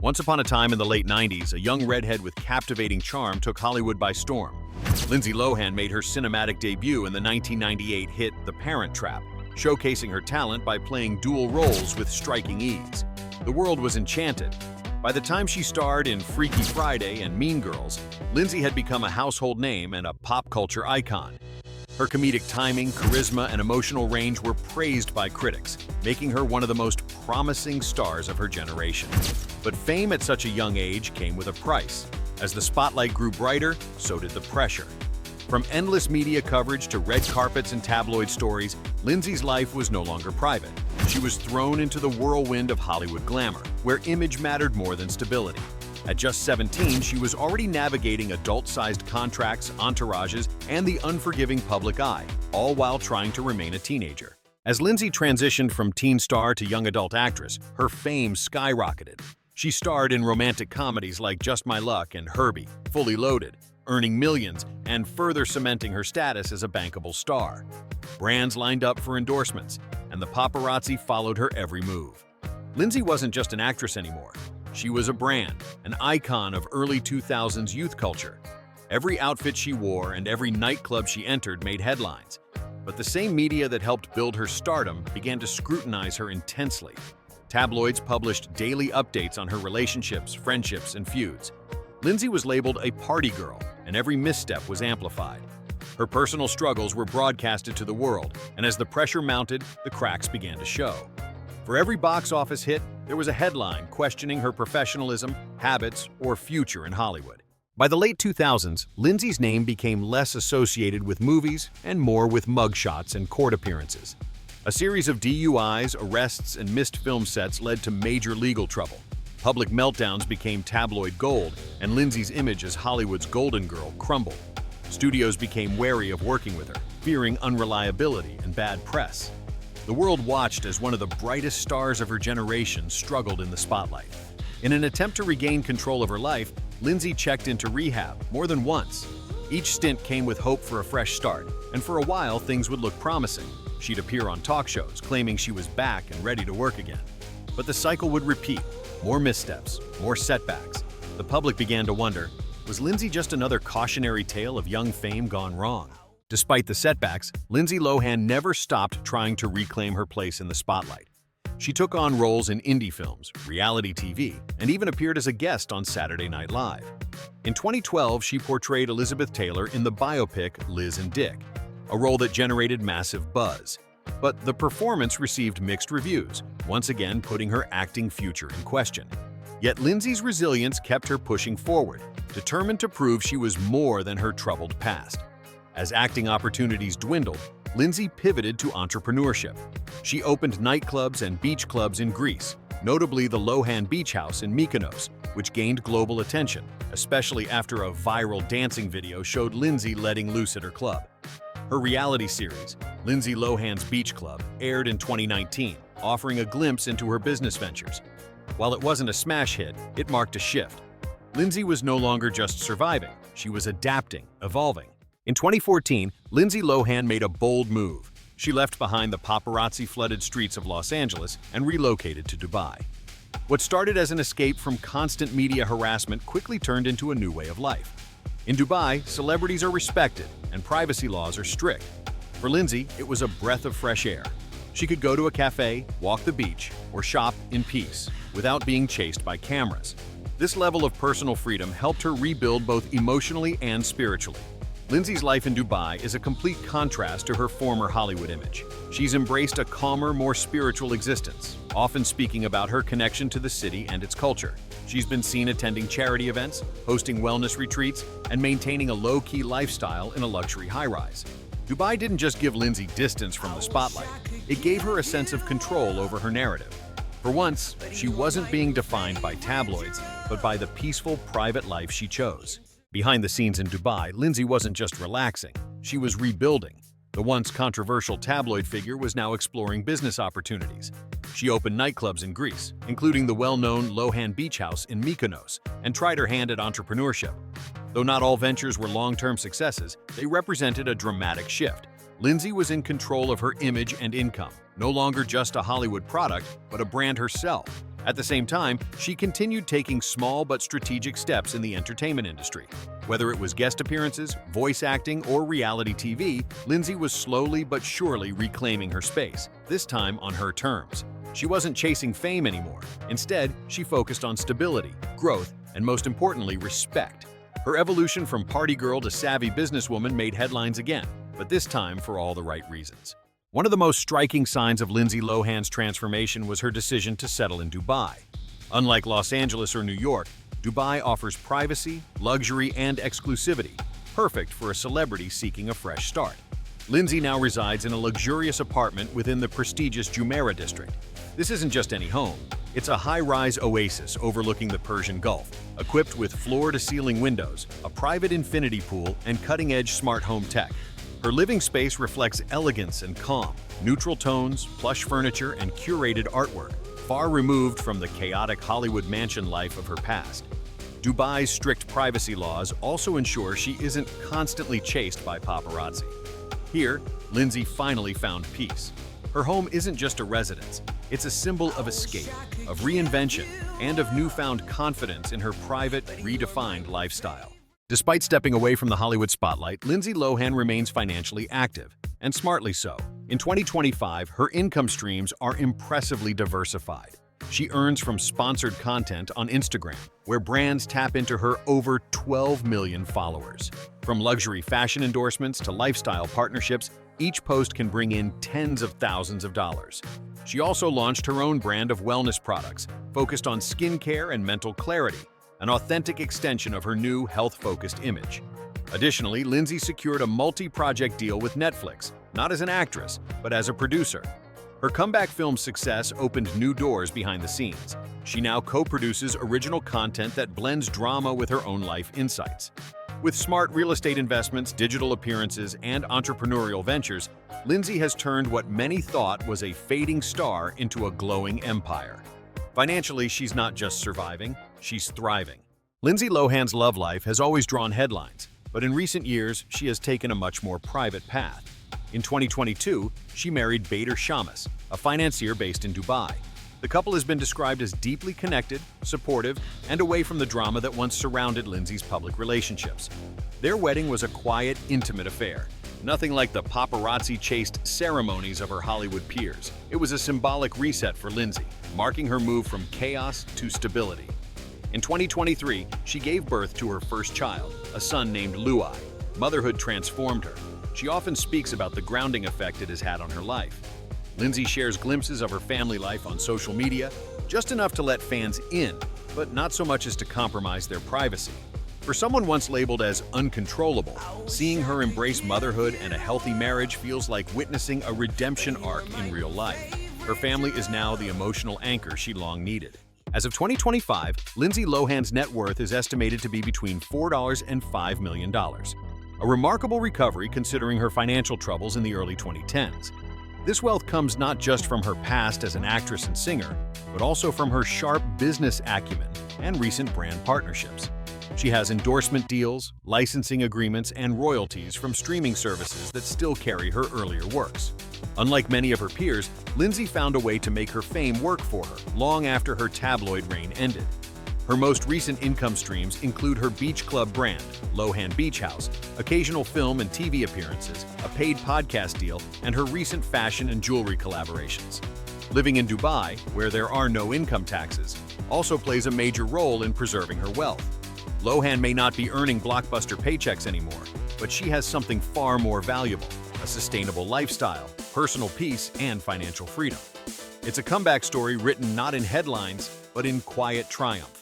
Once upon a time in the late 90s, a young redhead with captivating charm took Hollywood by storm. Lindsay Lohan made her cinematic debut in the 1998 hit The Parent Trap, showcasing her talent by playing dual roles with striking ease. The world was enchanted. By the time she starred in Freaky Friday and Mean Girls, Lindsay had become a household name and a pop culture icon. Her comedic timing, charisma, and emotional range were praised by critics, making her one of the most promising stars of her generation. But fame at such a young age came with a price. As the spotlight grew brighter, so did the pressure. From endless media coverage to red carpets and tabloid stories, Lindsay's life was no longer private. She was thrown into the whirlwind of Hollywood glamour, where image mattered more than stability. At just 17, she was already navigating adult-sized contracts, entourages, and the unforgiving public eye, all while trying to remain a teenager. As Lindsay transitioned from teen star to young adult actress, her fame skyrocketed. She starred in romantic comedies like Just My Luck and Herbie, Fully Loaded, earning millions and further cementing her status as a bankable star. Brands lined up for endorsements, and the paparazzi followed her every move. Lindsay wasn't just an actress anymore. She was a brand, an icon of early 2000s youth culture. Every outfit she wore and every nightclub she entered made headlines. But the same media that helped build her stardom began to scrutinize her intensely. Tabloids published daily updates on her relationships, friendships, and feuds. Lindsay was labeled a party girl, and every misstep was amplified. Her personal struggles were broadcasted to the world, and as the pressure mounted, the cracks began to show. For every box office hit, there was a headline questioning her professionalism, habits, or future in Hollywood. By the late 2000s, Lindsay's name became less associated with movies and more with mugshots and court appearances. A series of DUIs, arrests, and missed film sets led to major legal trouble. Public meltdowns became tabloid gold, and Lindsay's image as Hollywood's golden girl crumbled. Studios became wary of working with her, fearing unreliability and bad press. The world watched as one of the brightest stars of her generation struggled in the spotlight. In an attempt to regain control of her life, Lindsay checked into rehab more than once. Each stint came with hope for a fresh start, and for a while things would look promising. She'd appear on talk shows, claiming she was back and ready to work again. But the cycle would repeat. More missteps, more setbacks. The public began to wonder, was Lindsay just another cautionary tale of young fame gone wrong? Despite the setbacks, Lindsay Lohan never stopped trying to reclaim her place in the spotlight. She took on roles in indie films, reality TV, and even appeared as a guest on Saturday Night Live. In 2012, she portrayed Elizabeth Taylor in the biopic Liz and Dick, a role that generated massive buzz. But the performance received mixed reviews, once again putting her acting future in question. Yet Lindsay's resilience kept her pushing forward, determined to prove she was more than her troubled past. As acting opportunities dwindled, Lindsay pivoted to entrepreneurship. She opened nightclubs and beach clubs in Greece, notably the Lohan Beach House in Mykonos, which gained global attention, especially after a viral dancing video showed Lindsay letting loose at her club. Her reality series, Lindsay Lohan's Beach Club, aired in 2019, offering a glimpse into her business ventures. While it wasn't a smash hit, it marked a shift. Lindsay was no longer just surviving, she was adapting, evolving. In 2014, Lindsay Lohan made a bold move. She left behind the paparazzi-flooded streets of Los Angeles and relocated to Dubai. What started as an escape from constant media harassment quickly turned into a new way of life. In Dubai, celebrities are respected and privacy laws are strict. For Lindsay, it was a breath of fresh air. She could go to a cafe, walk the beach, or shop in peace without being chased by cameras. This level of personal freedom helped her rebuild both emotionally and spiritually. Lindsay's life in Dubai is a complete contrast to her former Hollywood image. She's embraced a calmer, more spiritual existence, often speaking about her connection to the city and its culture. She's been seen attending charity events, hosting wellness retreats, and maintaining a low-key lifestyle in a luxury high-rise. Dubai didn't just give Lindsay distance from the spotlight, it gave her a sense of control over her narrative. For once, she wasn't being defined by tabloids, but by the peaceful, private life she chose. Behind the scenes in Dubai, Lindsay wasn't just relaxing, she was rebuilding. The once controversial tabloid figure was now exploring business opportunities. She opened nightclubs in Greece, including the well-known Lohan Beach House in Mykonos, and tried her hand at entrepreneurship. Though not all ventures were long-term successes, they represented a dramatic shift. Lindsay was in control of her image and income, no longer just a Hollywood product, but a brand herself. At the same time, she continued taking small but strategic steps in the entertainment industry. Whether it was guest appearances, voice acting, or reality TV, Lindsay was slowly but surely reclaiming her space, this time on her terms. She wasn't chasing fame anymore. Instead, she focused on stability, growth, and most importantly, respect. Her evolution from party girl to savvy businesswoman made headlines again, but this time for all the right reasons. One of the most striking signs of Lindsay Lohan's transformation was her decision to settle in Dubai. Unlike Los Angeles or New York, Dubai offers privacy, luxury, and exclusivity, perfect for a celebrity seeking a fresh start. Lindsay now resides in a luxurious apartment within the prestigious Jumeirah district. This isn't just any home. It's a high-rise oasis overlooking the Persian Gulf, equipped with floor-to-ceiling windows, a private infinity pool, and cutting-edge smart home tech. Her living space reflects elegance and calm, neutral tones, plush furniture, and curated artwork, far removed from the chaotic Hollywood mansion life of her past. Dubai's strict privacy laws also ensure she isn't constantly chased by paparazzi. Here, Lindsay finally found peace. Her home isn't just a residence, it's a symbol of escape, of reinvention, and of newfound confidence in her private, redefined lifestyle. Despite stepping away from the Hollywood spotlight, Lindsay Lohan remains financially active, and smartly so. In 2025, her income streams are impressively diversified. She earns from sponsored content on Instagram, where brands tap into her over 12 million followers. From luxury fashion endorsements to lifestyle partnerships, each post can bring in tens of thousands of dollars. She also launched her own brand of wellness products, focused on skincare and mental clarity, an authentic extension of her new health-focused image. Additionally, Lindsay secured a multi-project deal with Netflix, not as an actress, but as a producer. Her comeback film's success opened new doors behind the scenes. She now co-produces original content that blends drama with her own life insights. With smart real estate investments, digital appearances, and entrepreneurial ventures, Lindsay has turned what many thought was a fading star into a glowing empire. Financially, she's not just surviving, she's thriving. Lindsay Lohan's love life has always drawn headlines, but in recent years, she has taken a much more private path. In 2022, she married Bader Shammas, a financier based in Dubai. The couple has been described as deeply connected, supportive, and away from the drama that once surrounded Lindsay's public relationships. Their wedding was a quiet, intimate affair. Nothing like the paparazzi-chased ceremonies of her Hollywood peers. It was a symbolic reset for Lindsay, marking her move from chaos to stability. In 2023, she gave birth to her first child, a son named Luai. Motherhood transformed her. She often speaks about the grounding effect it has had on her life. Lindsay shares glimpses of her family life on social media, just enough to let fans in, but not so much as to compromise their privacy. For someone once labeled as uncontrollable, seeing her embrace motherhood and a healthy marriage feels like witnessing a redemption arc in real life. Her family is now the emotional anchor she long needed. As of 2025, Lindsay Lohan's net worth is estimated to be between $4 and $5 million. A remarkable recovery considering her financial troubles in the early 2010s. This wealth comes not just from her past as an actress and singer, but also from her sharp business acumen and recent brand partnerships. She has endorsement deals, licensing agreements, and royalties from streaming services that still carry her earlier works. Unlike many of her peers, Lindsay found a way to make her fame work for her long after her tabloid reign ended. Her most recent income streams include her beach club brand, Lohan Beach House, occasional film and TV appearances, a paid podcast deal, and her recent fashion and jewelry collaborations. Living in Dubai, where there are no income taxes, also plays a major role in preserving her wealth. Lohan may not be earning blockbuster paychecks anymore, but she has something far more valuable: a sustainable lifestyle, personal peace, and financial freedom. It's a comeback story written not in headlines, but in quiet triumph.